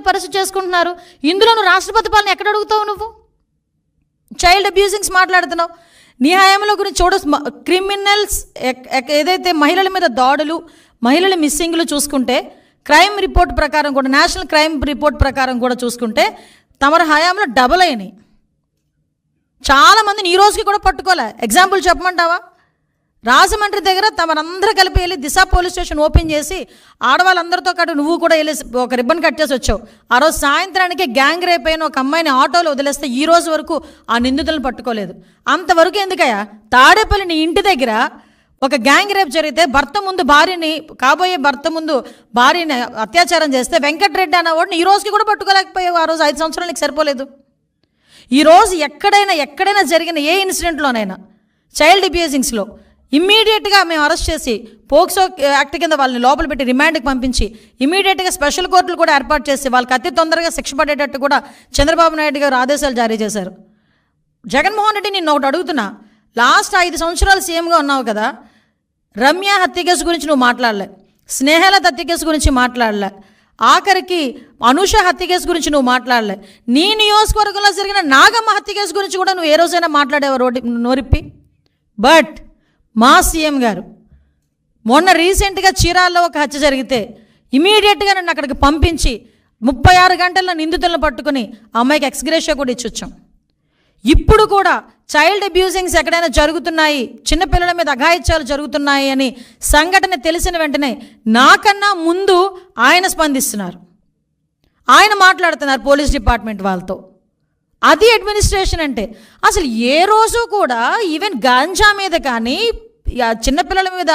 పరిస్థితి చేసుకుంటున్నారు. ఇందులో నువ్వు రాష్ట్రపతి పాలన ఎక్కడ అడుగుతావు? నువ్వు చైల్డ్ అబ్యూజింగ్స్ మాట్లాడుతున్నావు. నీ హయాంలో గురించి చూడ క్రిమినల్స్ ఏదైతే మహిళల మీద దాడులు, మహిళల మిస్సింగ్లు చూసుకుంటే క్రైమ్ రిపోర్ట్ ప్రకారం కూడా, నేషనల్ క్రైమ్ రిపోర్ట్ ప్రకారం కూడా చూసుకుంటే తమరి హయాంలో డబుల్ అయినాయి. చాలామందిని ఈ రోజుకి కూడా పట్టుకోలే. ఎగ్జాంపుల్ చెప్పమంటావా? రాజమండ్రి దగ్గర తమరందరూ కలిపి వెళ్ళి దిశ పోలీస్ స్టేషన్ ఓపెన్ చేసి ఆడవాళ్ళందరితో పాటు నువ్వు కూడా వెళ్ళి ఒక రిబ్బన్ కట్ చేసి వచ్చావు. ఆ రోజు సాయంత్రానికి గ్యాంగ్ రేప్ అయిన ఒక అమ్మాయిని ఆటోలో వదిలేస్తే ఈ రోజు వరకు ఆ నిందితులను పట్టుకోలేదు. అంతవరకు ఎందుకయ్యా? తాడేపల్లి నీ ఇంటి దగ్గర ఒక గ్యాంగ్ రేప్ జరిగితే కాబోయే భర్త ముందు భార్యని అత్యాచారం చేస్తే వెంకటరెడ్డి అన్నవాడిని ఈ రోజుకి కూడా పట్టుకోలేకపోయావు. ఆ రోజు 5 సంవత్సరాలు నీకు సరిపోలేదు. ఈరోజు ఎక్కడైనా జరిగిన ఏ ఇన్సిడెంట్లోనైనా చైల్డ్ అబ్యూజింగ్స్లో ఇమ్మీడియట్గా మేము అరెస్ట్ చేసి పోక్సో యాక్ట్ కింద వాళ్ళని లోపల పెట్టి రిమాండ్కి పంపించి ఇమ్మీడియట్గా స్పెషల్ కోర్టులు కూడా ఏర్పాటు చేసి వాళ్ళకి అతి తొందరగా శిక్ష పడేటట్టు కూడా చంద్రబాబు నాయుడు గారు ఆదేశాలు జారీ చేశారు. జగన్మోహన్ రెడ్డి నిన్ను ఒకటి అడుగుతున్నా, లాస్ట్ 5 సంవత్సరాలు సీఎంగా ఉన్నావు కదా, రమ్య హత్య కేసు గురించి నువ్వు మాట్లాడలే, స్నేహలత హత్య కేసు గురించి మాట్లాడలే, ఆఖరికి అనూష హత్య కేసు గురించి నువ్వు మాట్లాడలే, నీ నియోజకవర్గంలో జరిగిన నాగమ్మ హత్య కేసు గురించి కూడా నువ్వు ఏ రోజైనా మాట్లాడేవా నోరిప్పి? బట్ మా సీఎం గారు మొన్న రీసెంట్గా చీరాల్లో ఒక హత్య జరిగితే ఇమీడియట్గా నన్ను అక్కడికి పంపించి 36 గంటల్లో నిందితులను పట్టుకుని అమ్మాయికి ఎక్స్గ్రేషియా కూడా ఇచ్చొచ్చాం. ఇప్పుడు కూడా చైల్డ్ అబ్యూజింగ్స్ ఎక్కడైనా జరుగుతున్నాయి, చిన్నపిల్లల మీద అఘాయిత్యాలు జరుగుతున్నాయి అని సంఘటన తెలిసిన వెంటనే నాకన్నా ముందు ఆయన స్పందిస్తున్నారు, ఆయన మాట్లాడుతున్నారు పోలీస్ డిపార్ట్మెంట్ వాళ్ళతో. అది అడ్మినిస్ట్రేషన్ అంటే. అసలు ఏ రోజు కూడా ఈవెన్ గాంజా మీద కానీ, చిన్నపిల్లల మీద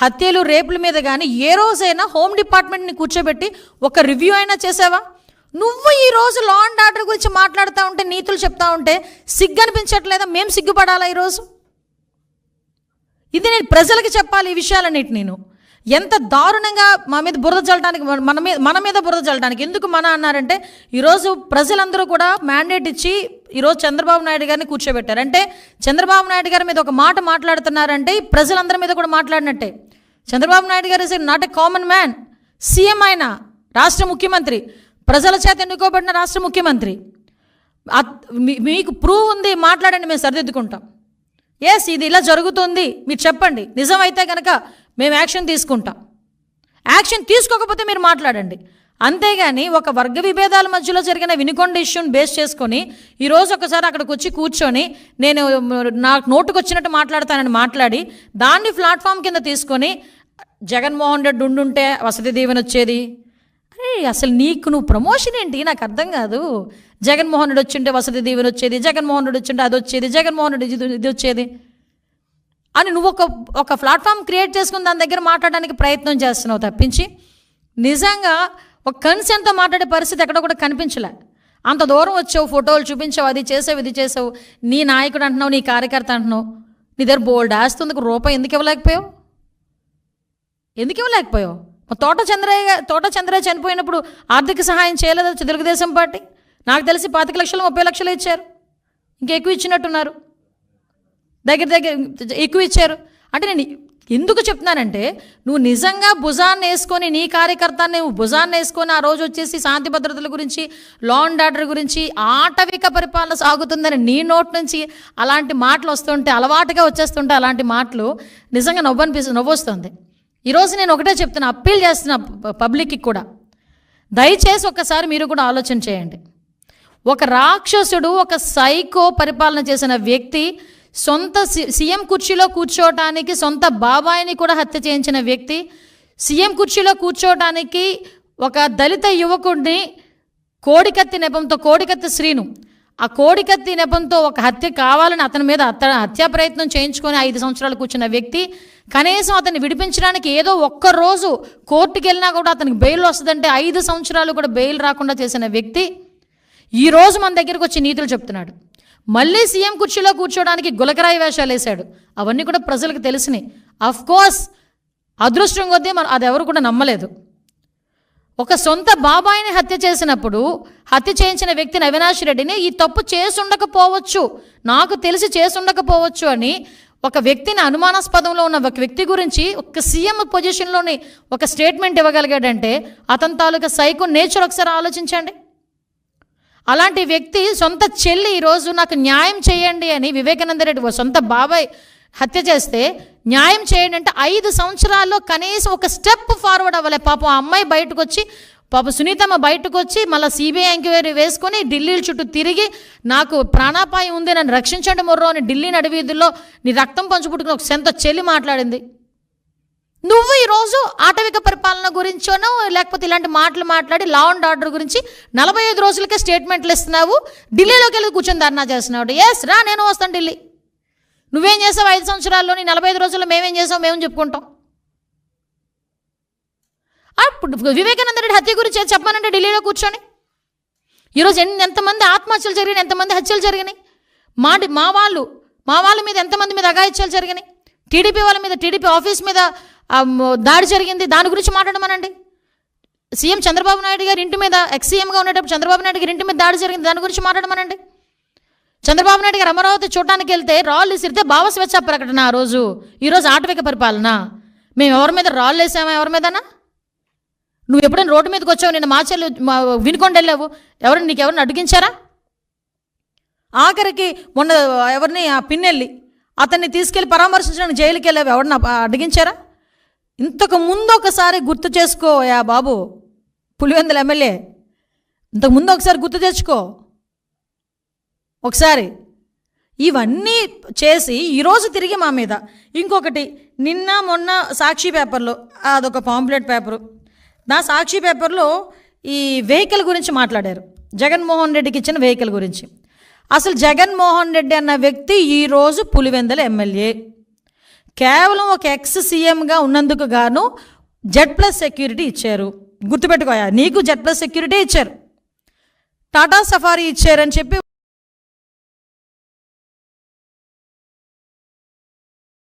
హత్యలు రేపుల మీద కానీ ఏ రోజైనా హోమ్ డిపార్ట్మెంట్ని కూర్చోబెట్టి ఒక రివ్యూ అయినా చేసావా? నువ్వు ఈరోజు లా అండ్ ఆర్డర్ గురించి మాట్లాడుతూ ఉంటే, నీతులు చెప్తా ఉంటే సిగ్గు అనిపించట్లేదా? మేము సిగ్గుపడాలా ఈరోజు? ఇది నేను ప్రజలకి చెప్పాలి ఈ విషయాలన్నిటి. నేను ఎంత దారుణంగా మా మీద బురద చల్లడానికి, మన మీద బురద చల్లడానికి ఎందుకు మన అన్నారంటే, ఈరోజు ప్రజలందరూ కూడా మ్యాండేట్ ఇచ్చి ఈరోజు చంద్రబాబు నాయుడు గారిని కూర్చోబెట్టారు. అంటే చంద్రబాబు నాయుడు గారి మీద ఒక మాట మాట్లాడుతున్నారంటే ప్రజలందరి మీద కూడా మాట్లాడినట్టే. చంద్రబాబు నాయుడు గారు is not a common man. CM ఆయన, రాష్ట్ర ముఖ్యమంత్రి, ప్రజల చేత ఎన్నుకోబడిన రాష్ట్ర ముఖ్యమంత్రి. మీకు ప్రూవ్ ఉంది, మాట్లాడండి, మేము సరిదిద్దుకుంటాం. ఎస్, ఇది ఇలా జరుగుతుంది, మీరు చెప్పండి, నిజమైతే కనుక మేము యాక్షన్ తీసుకుంటాం. యాక్షన్ తీసుకోకపోతే మీరు మాట్లాడండి. అంతేగాని ఒక వర్గ విభేదాల మధ్యలో జరిగిన వినుకొండ ఇష్యూని బేస్ చేసుకొని ఈరోజు ఒకసారి అక్కడికి వచ్చి కూర్చొని నేను నాకు నోటుకు వచ్చినట్టు మాట్లాడతానని మాట్లాడి దాన్ని ప్లాట్ఫామ్ కింద తీసుకొని జగన్మోహన్ రెడ్డి ఉండుంటే వసతి దీవెన వచ్చేది. అరే అసలు నువ్వు ప్రమోషన్ ఏంటి నాకు అర్థం కాదు. జగన్మోహన్ రెడ్డి వచ్చింటే వసతి దీవెన వచ్చేది, జగన్మోహన్ రెడ్డి వచ్చింటే అది వచ్చేది, జగన్మోహన్ రెడ్డి ఇది వచ్చేది అని నువ్వు ఒక ప్లాట్ఫామ్ క్రియేట్ చేసుకుని దాని దగ్గర మాట్లాడడానికి ప్రయత్నం చేస్తున్నావు తప్పించి నిజంగా ఒక కన్సెంట్తో మాట్లాడే పరిస్థితి ఎక్కడ కూడా కనిపించలే. అంత దూరం వచ్చావు, ఫోటోలు చూపించావు, అది చేసావు, ఇది చేసావు, నీ నాయకుడు అంటున్నావు, నీ కార్యకర్త అంటున్నావు, నీ దగ్గర బోల్డ్ ఆస్తుంది, రూపాయి ఎందుకు ఇవ్వలేకపోయావు? తోట చంద్రయ్య చనిపోయినప్పుడు ఆర్థిక సహాయం చేయలేదు తెలుగుదేశం పార్టీ. నాకు తెలిసి 25 లక్షలు 30 లక్షలు ఇచ్చారు, ఇంకా ఎక్కువ ఇచ్చినట్టున్నారు, దగ్గర ఎక్కువ ఇచ్చారు. అంటే నేను ఎందుకు చెప్తున్నానంటే, నువ్వు నిజంగా భుజాన్ని వేసుకొని, నీ కార్యకర్తని నువ్వు భుజాన్ని వేసుకొని ఆ రోజు వచ్చేసి శాంతి భద్రతల గురించి, లా అండ్ ఆర్డర్ గురించి, ఆటవిక పరిపాలన సాగుతుందని నీ నోట్ నుంచి అలాంటి మాటలు వస్తుంటే, అలవాటుగా వచ్చేస్తుంటే అలాంటి మాటలు నిజంగా నవ్వు వస్తుంది. ఈరోజు నేను ఒకటే చెప్తున్నా, అప్పీల్ చేస్తున్నా పబ్లిక్కి కూడా, దయచేసి ఒక్కసారి మీరు కూడా ఆలోచన చేయండి. ఒక రాక్షసుడు, ఒక సైకో పరిపాలన చేసిన వ్యక్తి, సొంత సీఎం కుర్చీలో కూర్చోవటానికి సొంత బాబాయిని కూడా హత్య చేయించిన వ్యక్తి, సీఎం కుర్చీలో కూర్చోవటానికి ఒక దళిత యువకుడిని కోడికత్తి నెపంతో, కోడికత్తి శ్రీను, ఆ కోడికత్తి నెపంతో ఒక హత్య కావాలని అతని మీద హత్యా ప్రయత్నం చేయించుకొని 5 సంవత్సరాలు కూర్చున్న వ్యక్తి, కనీసం అతన్ని విడిపించడానికి ఏదో ఒక్కరోజు కోర్టుకు వెళ్ళినా కూడా అతనికి బెయిల్ వస్తుందంటే 5 సంవత్సరాలు కూడా బెయిల్ రాకుండా చేసిన వ్యక్తి ఈరోజు మన దగ్గరకు వచ్చి నీతులు చెప్తున్నాడు. మళ్ళీ సీఎం కుర్చీలో కూర్చోడానికి గులకరాయి వేషాలు వేశాడు. అవన్నీ కూడా ప్రజలకు తెలిసినాయి. అఫ్కోర్స్ అదృష్టం కొద్దీ అది ఎవరు కూడా నమ్మలేదు. ఒక సొంత బాబాయిని హత్య చేసినప్పుడు, హత్య చేయించిన వ్యక్తిని అవినాష్ రెడ్డిని ఈ తప్పు చేసుండకపోవచ్చు, నాకు తెలిసి చేసుండకపోవచ్చు అని ఒక వ్యక్తిని అనుమానాస్పదంలో ఉన్న ఒక వ్యక్తి గురించి ఒక సీఎం పొజిషన్లోని ఒక స్టేట్మెంట్ ఇవ్వగలిగాడంటే అతని తాలూకా సైకో నేచర్ ఒకసారి ఆలోచించండి. అలాంటి వ్యక్తి సొంత చెల్లి ఈరోజు నాకు న్యాయం చేయండి అని వివేకానంద రెడ్డి సొంత బాబాయ్ హత్య చేస్తే న్యాయం చేయండి అంటే 5 సంవత్సరాల్లో కనీసం ఒక స్టెప్ ఫార్వర్డ్ అవ్వలే. పాపం ఆ అమ్మాయి బయటకు వచ్చి, పాప సునీతమ్మ బయటకు వచ్చి మళ్ళీ సిబిఐ ఎంక్వైరీ వేసుకొని ఢిల్లీ చుట్టూ తిరిగి నాకు ప్రాణాపాయం ఉంది, నన్ను రక్షించండి మొర్రో అని ఢిల్లీ నడివీధుల్లో నీ రక్తం పంచుపుట్టుకుని ఒక సొంత చెల్లి మాట్లాడింది. నువ్వు ఈరోజు ఆటవిక పరిపాలన గురించోనో లేకపోతే ఇలాంటి మాటలు మాట్లాడి లా అండ్ ఆర్డర్ గురించి 45 రోజులకే స్టేట్మెంట్లు ఇస్తున్నావు, ఢిల్లీలోకి వెళ్ళి కూర్చొని ధర్నా చేస్తున్నావు. ఎస్ రా, నేను వస్తాను ఢిల్లీ. నువ్వేం చేసావు 5 సంవత్సరాల్లోని 45 రోజుల్లో మేమేం చేసావు మేము చెప్పుకుంటాం. అప్పుడు వివేకానంద రెడ్డి హత్య గురించి చెప్పానంటే ఢిల్లీలో కూర్చొని ఈరోజు ఎంతమంది ఆత్మహత్యలు జరిగినాయి, ఎంతమంది హత్యలు జరిగినాయి, మా వాళ్ళ మీద ఎంతమంది మీద అఘాయిత్యాలు జరిగినాయి, టీడీపీ వాళ్ళ మీద, టీడీపీ ఆఫీస్ మీద దాడి జరిగింది, దాని గురించి మాట్లాడమనండి. సీఎం చంద్రబాబు నాయుడు గారి ఇంటి మీద, ఎక్స్ సీఎంగా ఉండేటప్పుడు చంద్రబాబు నాయుడు గారి ఇంటి మీద దాడి జరిగింది, దాని గురించి మాట్లాడమనండి. చంద్రబాబు నాయుడు గారు అమరావతి చూడటానికి వెళ్తే రాళ్ళు విసిరితే భావ స్వేచ్ఛ ప్రకటన ఆ రోజు. ఈరోజు ఆటవిక పరిపాలన. మేము ఎవరి మీద రాళ్ళు వేసామా? ఎవరి మీదనా? నువ్వు ఎప్పుడైనా రోడ్డు మీదకి వచ్చావు, నేను మా వినుకొండ వెళ్ళావు, నీకెవరిని అడిగించారా? ఆఖరికి మొన్న ఎవరిని ఆ పిన్నెళ్ళి అతన్ని తీసుకెళ్ళి పరామర్శించడానికి జైలుకి వెళ్ళావు, ఎవరిని అడిగించారా? ఇంతకు ముందు ఒకసారి గుర్తు చేసుకో యా బాబు, పులివెందుల ఎమ్మెల్యే, ఇంతకుముందు ఒకసారి గుర్తు తెచ్చుకో ఒకసారి. ఇవన్నీ చేసి ఈరోజు తిరిగి మా మీద ఇంకొకటి, నిన్న మొన్న సాక్షి పేపర్లో అదొక పాంప్లెట్ పేపరు, నా సాక్షి పేపర్లో ఈ వెహికల్ గురించి మాట్లాడారు, జగన్మోహన్ రెడ్డికి ఇచ్చిన వెహికల్ గురించి. అసలు జగన్మోహన్ రెడ్డి అన్న వ్యక్తి ఈరోజు పులివెందుల ఎమ్మెల్యే, కేవలం ఒక ఎక్స్ సీఎంగా ఉన్నందుకు గాను Z+ సెక్యూరిటీ ఇచ్చారు. గుర్తుపెట్టుకోయా, నీకు Z+ సెక్యూరిటీ ఇచ్చారు, టాటా సఫారీ ఇచ్చారని చెప్పి